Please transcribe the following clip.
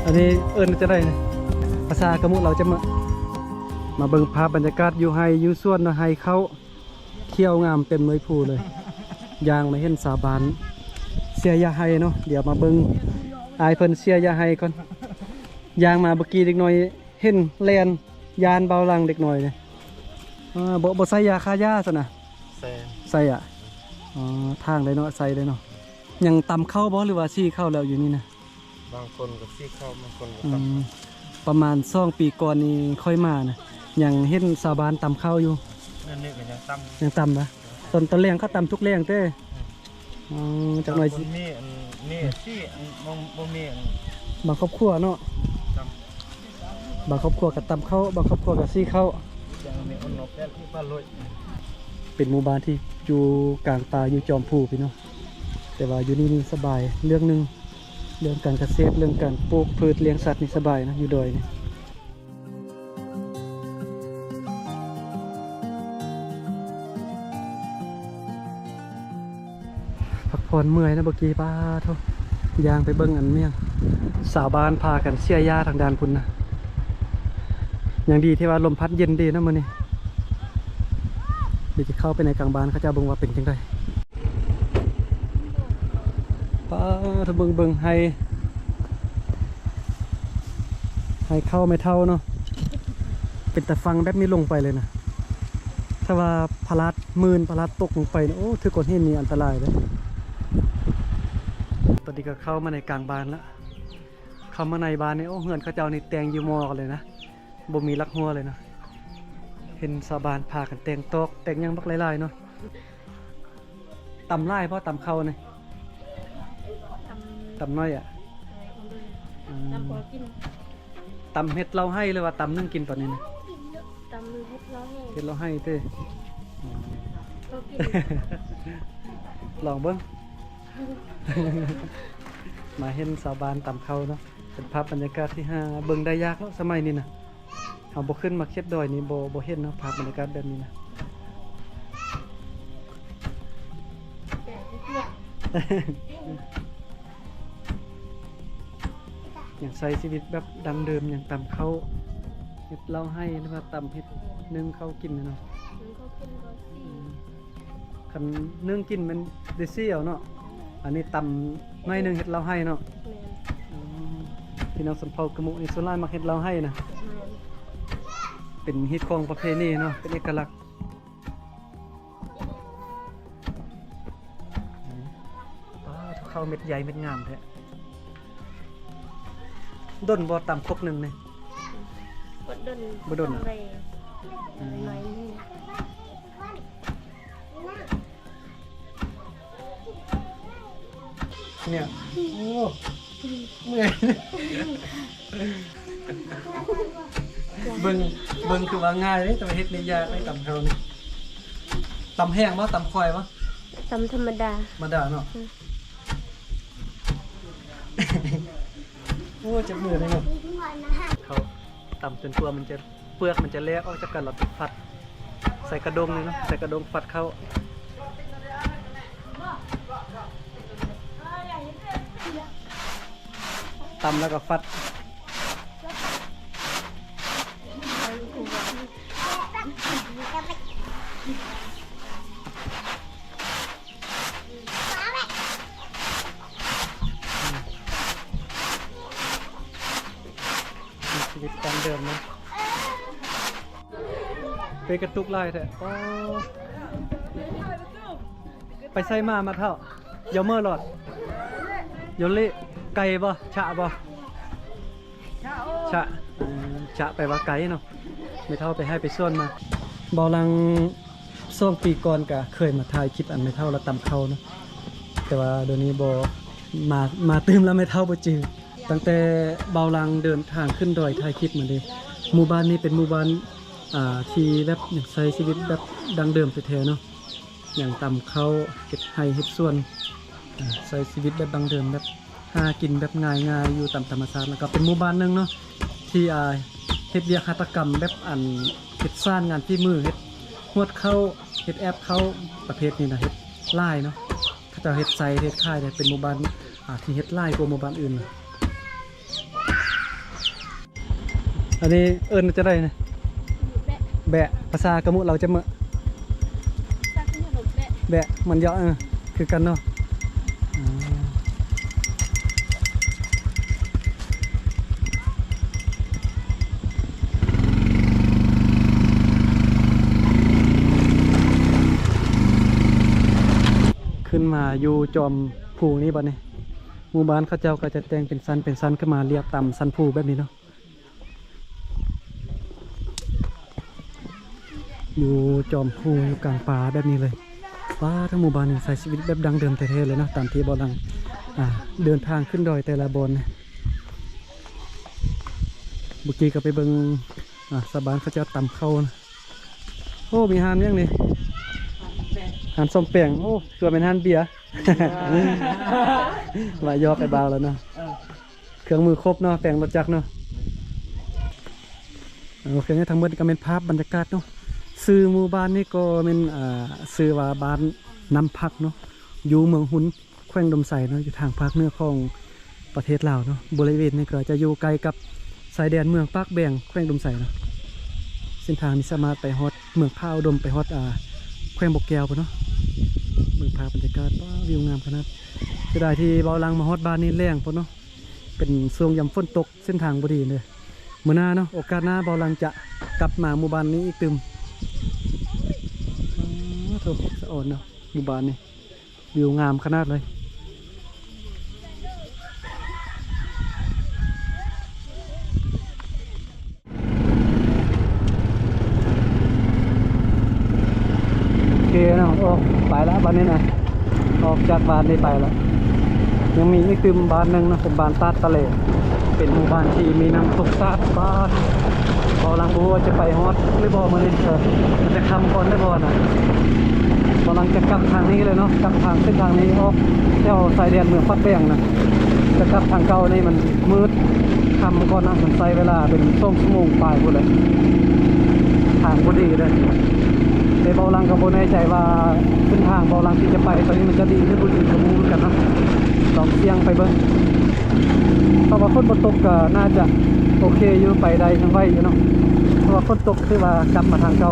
อันนี้เอิญจะได้นะภาษากระมุเราจะมาเบิ่งภาพบรรยากาศอยู่ไฮอยู่ส่วนนะไฮเขาเที่ยวงามเต็มเลยภูเลยยางมาเห็นสาบานเสียยาไฮเนาะเดี๋ยวมาเบิ่งอายเพิ่นเสียยาไฮก่อนยางมาเมื่อกี้เด็กน้อยเห็นแลนยานเบาลังเด็กน้อยเนี่ยบ่ใส่ยาฆ่าหญ้าซะนะใส่อ่ะอ๋อทางเลยเนาะใส่เลยเนาะยังตำเข้าบ่หรือว่าซี่เข้าแล้วอยู่นี่นะบางคนก็ซี่เข้าบางคนก็ประมาณ2 ปีก่อนนี้ค่อยมานะยังเห็นสาบานตำเข้าอยู่นั่นนี่ก็ยังตำนะตอนแรงเขาตำทุกแรงเต้จากหน่อยมีซี่บ่มีบางครอบครัวเนาะบางครอบครัวกับตำเข้าบางครอบครัวกับซี่เข้าเป็นหมู่บ้านที่อยู่กลางป่าอยู่จอมภูพี่เนาะแต่ว่าอยู่นี่สบายเรื่องนึงเรื่องการเกษตรเรื่องการปลูกพืชเลี้ยงสัตว์นี่สบายนะอยู่ดอยนี่พักผ่อนเมื่อยนะเมื่อกี้ป้าทุกยางไปเบิ้งอันเมี่ยงสาวบ้านพากันเสียยาทางด้านพุ่นนะอย่างดีที่ว่าลมพัดเย็นดีนะมื้อนี้เดี๋ยวจะเข้าไปในกลางบ้านเขาจะเบิ่งว่าเป็นจังไดป้าถ้าเบิ่งให้เข้าไม่เท่าเนาะเป็นแต่ฟังแบบนี้ลงไปเลยนะถ้าว่าพลาดพลาดตกลงไปโอ้ถือกดเห็นนี่อันตรายเลยตอนนี้ก็เข้ามาในกลางบ้านแล้วเข้ามาในบ้านนี่โอ้เฮือนเขาเจ้านี่แต่งอยู่มอกันเลยนะบ่มีลักหัวเลยนะเห็นสาวบ้านพากันแต่งตอกแต่งยังบักหลายๆเนาะตำไล่เพราะตำเข้าเนี่ยตำน้อยอ่ะตำเห็ดเราให้เลยว่าตำนึ่งกินตอนนี้นะตำมือเห็ดเราให้เต้ลองเบิ้งมาเห็นสาวบ้านตำเข้าเนาะเป็นภาพบรรยากาศที่เบิ่งได้ยากแล้วสมัยนี้นะเอาบ่ขึ้นมาเค็ดดอยนี่บ่เห็นเนาะภาพบรรยากาศแบบนี้นะอย่างใช้ชีวิตแบบดังเดิมอย่างตำเข้าเห็ดเล่าให้หรือว่าตำเห็ดนึ่งเข้ากินเนาะคันนึ่งกินมันเดซี่เอาเนาะอันนี้ตำน้อยนึงเห็ดเล่าให้เนาะพี่น้องสมเภากระมุนี่ส่วนหลายมักเห็ดเล่าให้นะเป็นฮิตของประเพณีเนาะเป็นเอกลักษณ์ข้าวเม็ดใหญ่เม็ดงามแท้ด้นบ่ตำครกหนึ่งเลยบ่ด้นอ่ะเนี่ยโอ้เมื่อยเบิ่งคือว่าง่ายเลยแต่ว่าเฮ็ดนี่ยากเลยตำเฮานี่ตำแห้งบ่ตำควายบ่ตำธรรมดาเนาะโอ้จะเบื่อเลยเนาะเขาตำจนตัวมันจะเปลือกมันจะแลกออกจากกันเราติดฟัดใส่กระดงเลยเนาะใส่กระดงฟัดเข้าตำแล้วก็ฟัดชีวิตการเดิมนะไปกระตุกไล่แท้ไปใส่มาเท่าเยาเมื่อหลอดโยเล่ไก่บ่ฉะบ่ฉะไปว่าไก่เนาะไม่เท่าไปให้ไปส่วนมาเบาลัง2 ปีก่อนก็เคยมาถ่ายคลิปอันไม่เท่าแล้วตำเข้าเนาะแต่ว่าเดี๋ยวนี้บ่มาตื่มแล้วไม่เท่าบ่จือตั้งแต่เบาลังเดินทางขึ้นดอยถ่ายคลิปมาเลยหมู่บ้านนี้เป็นหมู่บ้านที่แบบใช้ชีวิตแบบดังเดิมแท้ๆเนาะอย่างตำเข้าเฮ็ดไร่เฮ็ดสวนใช้ชีวิตแบบดังเดิมแบบหากินแบบง่ายๆอยู่ตามธรรมชาติแล้วก็เป็นหมู่บ้านนึงเนาะที่เฮ็ดเวียกหัตถกรรมแบบเฮ็ดสร้างงานที่มือเฮ็ดฮวดเข้าเฮ็ดแอปเข้าประเภทนี้นะเฮ็ดลายเนาะเขาจะเฮ็ดไซเฮ็ดค่ายเป็นหมู่บ้านที่เฮ็ดลายกว่าหมู่บ้านอื่น อันนี้เอิ้นจะได้นะ แบะ แบะภาษากะมุเราจะเมะ ซักขนมแบะ แบะมันเยอะคือกันเนาะอ่าขึ้นมาอยู่จอมภูนี่บัดนี้หมู่บ้านเขาเจ้าก็จะแต่งเป็นสันขึ้นมาเรียบต่ำสันภูแบบนี้เนาะอยู่จอมภูอยู่กลางป่าแบบนี้เลยว้าทั้งหมู่บ้านนี่ใช้ชีวิตแบบดังเดิมแท้ๆเลยเนาะตามที่บอลังเดินทางขึ้นดอยแต่ละบนนะเมื่อกี้ก็ไปเบิ่งสะบานเขาเจ้าต่ำเข้านะโอ้มีฮานยังนี่ฮานส้มแป้งโอ้คือเป็นฮานเบียร์ ว่ายอกไอ้บาวแล้วเนาะเครื่องมือครบเนาะแปลงรถจักรเนาะโอเคเนี่ยทั้งหมดก็เป็นภาพบรรยากาศเนาะซื้อหมู่บ้านนี่ก็เป็นซื้อว่าบ้านน้ำพักเนาะอยู่เมืองหุนแขวงดมไสเนาะอยู่ทางภาคเหนือของประเทศลาวเนาะบริเวณนี้ก็จะอยู่ไกลกับสายแดนเมืองปากแบงแขวงดมไสเนาะเส้นทางนี้สามารถไปฮอดเมืองพาวดมไปฮอดแขวงบกแก้วปะเนาะเมืองพาบรรยากาศว้าววิวงามขนาดจะได้ที่เบาลังมาฮอดบ้านนี้แรงปะเนาะเป็นช่วงยามฝนตกเส้นทางบดีเลยเมื่อหน้าเนาะโอกาสหน้าเบาลังจะกลับมาหมู่บ้านนี้อีกตึมโถสะอ่อนเนาะหมู่บ้านนี้วิวงามขนาดเลยโอเคเนาะโอ้ไปแล้วบ้านนี้นะออกจากบ้านนี้ไปแล้วยังมีอีกตึมบ้านหนึ่งนะเป็นบ้านตาดตะเลเป็นหมู่บ้านที่มีน้ำตกตาดบ้านพอลังบัวจะไปฮอตหรือบ่มาเลยมันจะคำก่อนได้บ่น่ะกำลังจะกลับทางนี้เลยเนาะกลับทางเส้นทางนี้ออกเที่ยวสายแดนเมืองปักแบงนะจะกลับทางเก่านี่มันมืดคำก่อนนะมันใช้เวลาเป็นชั่วโมงปลายหมดเลยทางพอดีเลยในเบาลังกับโบแน่ใจว่าเส้นทางเบาลังที่จะไปตอนนี้มันจะดีหรือบุรีกับมูลกันเนาะลองเสี่ยงไปเบิ้งเพราะว่าฝนตกก็น่าจะโอเคอยู่ไปได้ทั้งไว้อยู่เนาะเพราะว่าฝนตกคือว่ากลับมาทางเก่า